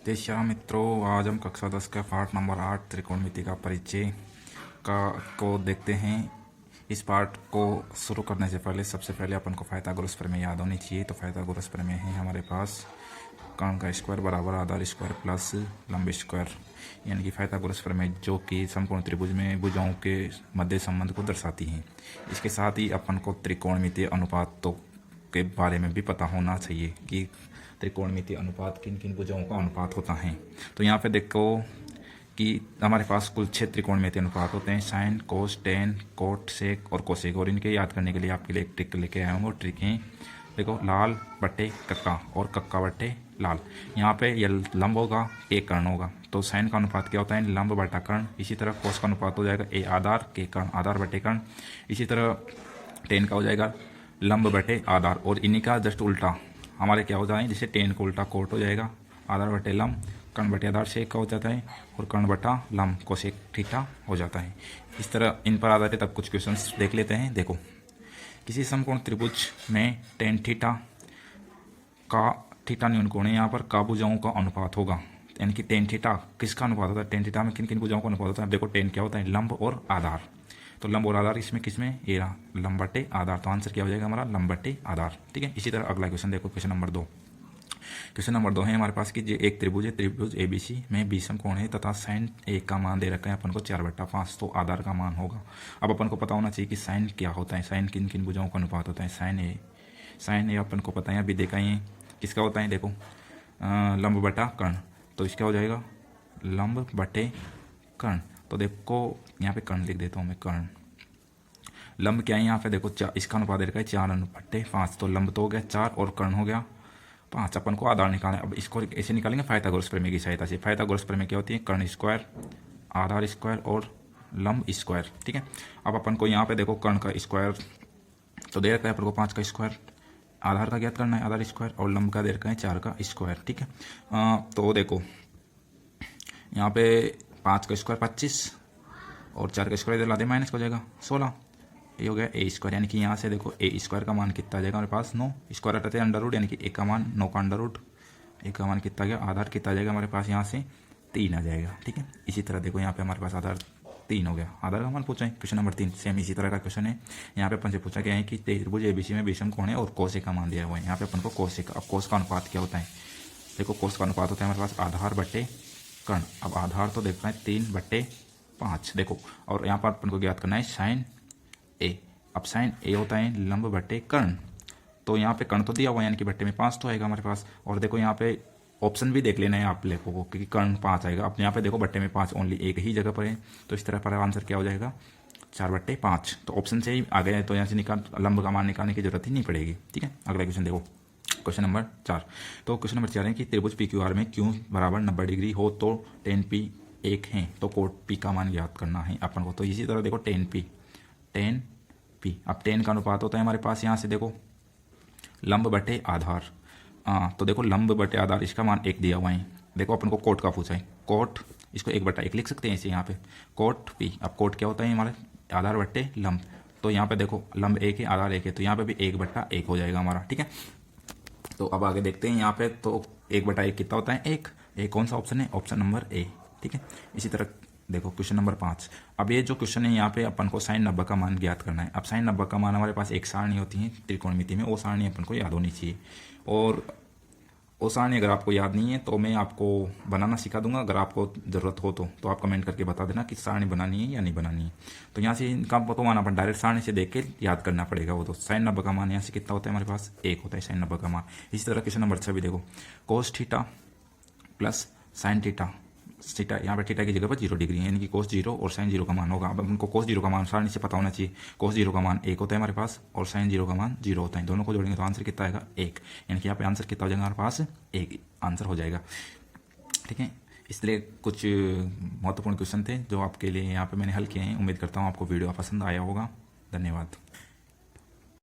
तेईस मित्रों, आज हम कक्षा 10 का पाठ नंबर 8 त्रिकोणमिति का परिचय को देखते हैं। इस पाठ को शुरू करने से पहले सबसे पहले अपन को पाइथागोरस प्रमेय याद होनी चाहिए। तो पाइथागोरस प्रमेय है हमारे पास कर्ण का स्क्वायर बराबर आधार स्क्वायर प्लस लंब स्क्वायर, यानी कि पाइथागोरस प्रमेय जो कि समकोण त्रिभुज में भुजाओं के मध्य संबंध को दर्शाती है। इसके साथ ही अपन को त्रिकोणमितीय अनुपातों के बारे में भी पता होना चाहिए कि त्रिकोणमितीय अनुपात किन किन भुजाओं का अनुपात होता है। तो यहाँ पे देखो कि हमारे पास कुल 6 त्रिकोणमितीय अनुपात होते हैं: साइन, कोस, टेन, कोट, सेक और कोसेक। और इनके याद करने के लिए आपके लिए एक ट्रिक लेके आया हूँ। वो ट्रिक है, देखो, लाल बट्टे कक्का और कक्का बट्टे लाल। यहाँ पे ये लंब होगा, एक कर्ण होगा। तो साइन का अनुपात क्या होता है? लंब बटा कर्ण। इसी तरह कोस का अनुपात हो जाएगा ए आधार के कर्ण, आधार बटे कर्ण। इसी तरह टेन का हो जाएगा लंब बटे आधार। और इन्हीं का जस्ट उल्टा हमारे क्या हो जाए, जैसे टेन को उल्टा कोट हो जाएगा, आधार बटे लंब, कर्ण बटे आधार सेक का हो जाता है, और कर्ण बटा लंब कोसेक थीटा हो जाता है। इस तरह इन पर आधारित अब कुछ क्वेश्चंस देख लेते हैं। देखो, किसी समकोण त्रिभुज में टेन थीटा का थीटा न्यून कोण है, यहाँ पर का भुजाओं का अनुपात होगा। यानी कि टेन थीटा किसका अनुपात होता है? टेन थीटा में किन किन भुजाओं का अनुपात होता है? देखो, टेन क्या होता है? लंब और आधार। तो लंब और आधार इसमें किसमें? ये रहा, लंब बटे आधार। तो आंसर क्या हो जाएगा हमारा? लंब बटे आधार। ठीक है। इसी तरह अगला क्वेश्चन देखो, क्वेश्चन नंबर 2। क्वेश्चन नंबर 2 है हमारे पास कि एक त्रिभुज है, त्रिभुज एबीसी में बीसम कोण है तथा साइन ए का मान दे रखा है अपन को 4/5। तो आधार का मान होगा। अब अपन को पता होना चाहिए कि साइन क्या होता है, साइन किन किन भुजाओं का अनुपात होता है। साइन ए अपन को पता है, अभी देखा ही किसका होता है। देखो, लंब बटा कर्ण। तो इसका हो जाएगा लंब बटे कर्ण। तो देखो, यहाँ पे कर्ण लिख देता हूँ मैं, कर्ण। लंब क्या है यहाँ पे? देखो, इसका अनुपात दे रखा है 4/5। तो लंब तो हो गया 4 और कर्ण हो गया 5। अपन को आधार निकालना है। अब इसको ऐसे निकालेंगे पाइथागोरस प्रमेय की सहायता से। पाइथागोरस प्रमेय क्या होती है? कर्ण स्क्वायर, आधार स्क्वायर और लंब स्क्वायर। ठीक है। अब अपन को यहाँ पे देखो, कर्ण का स्क्वायर तो दे रखा है अपन को 5 का स्क्वायर, आधार का ज्ञात करना है आधार स्क्वायर, और लंब का दे रखा है 4 का स्क्वायर। ठीक है। तो देखो, यहाँ पे 5 का स्क्वायर 25 और 4 का स्क्वायर ला दे, माइनस हो जाएगा 16। ये हो गया ए स्क्वायर। यानी कि यहाँ से देखो ए स्क्वायर का मान कितना आ जाएगा हमारे पास? 9। स्क्वायर हटाते हैं अंडर रूट, यानी कि ए का मान 9 का अंडर रूट। ए का मान कितना आ गया? आधार कितना आ जाएगा हमारे पास? यहाँ से 3 आ जाएगा। ठीक है। इसी तरह देखो, यहाँ पे हमारे पास आधार 3 हो गया। आधार का मान पूछा है। क्वेश्चन नंबर 3 सेम इसी तरह का क्वेश्चन है। यहाँ पे अपन से पूछा गया है कि त्रिभुज एबीसी में विषम कोण है और कोस ए का मान दिया हुआ है। यहाँ पे अपन को कोस ए का, अब कोस का अनुपात क्या होता है? देखो, कोस का अनुपात होता है हमारे पास आधार बटे कर्ण। अब आधार तो देखना है 3/5। देखो, और यहाँ पर अपन को ज्ञात करना है साइन ए। अब साइन ए होता है लंब बटे कर्ण। तो यहाँ पे कर्ण तो दिया हुआ है, यानी कि बट्टे में 5 तो आएगा हमारे पास। और देखो, यहाँ पे ऑप्शन भी देख लेना है आप लोगों को, क्योंकि कर्ण 5 आएगा। अब यहाँ पे देखो, बट्टे में 5 ओनली एक ही जगह पर है। तो इस तरह पर आंसर क्या हो जाएगा? 4/5। तो ऑप्शन से ही आ गया है, तो यहाँ से लंब का मान निकालने की जरूरत ही नहीं पड़ेगी। ठीक है। अगला क्वेश्चन देखो, क्वेश्चन नंबर 4। तो क्वेश्चन नंबर 4 है कि त्रिभुज पी क्यू आर में क्यू बराबर 90 डिग्री हो तो टेन पी एक है, तो कोट पी का मान ज्ञात करना है अपन को। तो इसी तरह देखो, टेन पी। अब टेन का अनुपात होता है हमारे पास, यहाँ से देखो, लंब बटे आधार। तो देखो, लंब बटे आधार, इसका मान 1 दिया हुआ है। देखो, अपन को कोट का पूछा है। कोट, इसको 1/1 लिख सकते हैं इसे यहाँ पे, कोट पी। अब कोट क्या होता है हमारे? आधार बटे लंब। तो यहाँ पे देखो, लंब 1 है, आधार 1 है, तो यहाँ पे भी 1/1 हो जाएगा हमारा। ठीक है। तो अब आगे देखते हैं यहाँ पे। तो 1/1 कितना होता है? 1। ए कौन सा ऑप्शन है? Option number A. ठीक है। इसी तरह देखो, क्वेश्चन नंबर 5। अब ये जो क्वेश्चन है, यहाँ पे अपन को साइन 90 का मान ज्ञात करना है। अब साइन 90 का मान हमारे पास एक सारणी होती है त्रिकोणमिति में, वो सारणी अपन को याद होनी चाहिए। और वो सारणी अगर आपको याद नहीं है तो मैं आपको बनाना सिखा दूंगा। अगर आपको ज़रूरत हो तो आप कमेंट करके बता देना कि सारणी बनानी है या नहीं बनानी है। तो यहाँ से इनका तो मान अपन डायरेक्ट सारणी से देख के याद करना पड़ेगा वो। तो साइन 90 का मान यहाँ से कितना होता है हमारे पास? 1 होता है साइन 90 का मान। इसी तरह क्वेश्चन नंबर 6 भी देखो, cos theta plus sine theta. Theta यहाँ पे थीटा की जगह पर 0 डिग्री है, यानी कि कोस 0 और साइन 0 का मान होगा। अब उनको कोस 0 का मान सारणी से पता होना चाहिए। कोस 0 का मान 1 होता है हमारे पास, और साइन 0 का मान 0 होता है। दोनों को जोड़ेंगे तो आंसर कितना आएगा? 1। यानी कि यहाँ पे आंसर कितना हो जाएगा हमारे पास? 1 आंसर हो जाएगा। ठीक है। इसलिए कुछ महत्वपूर्ण क्वेश्चन थे जो आपके लिए यहाँ पे मैंने हल किए हैं। उम्मीद करता हूँ आपको वीडियो पसंद आया होगा। धन्यवाद।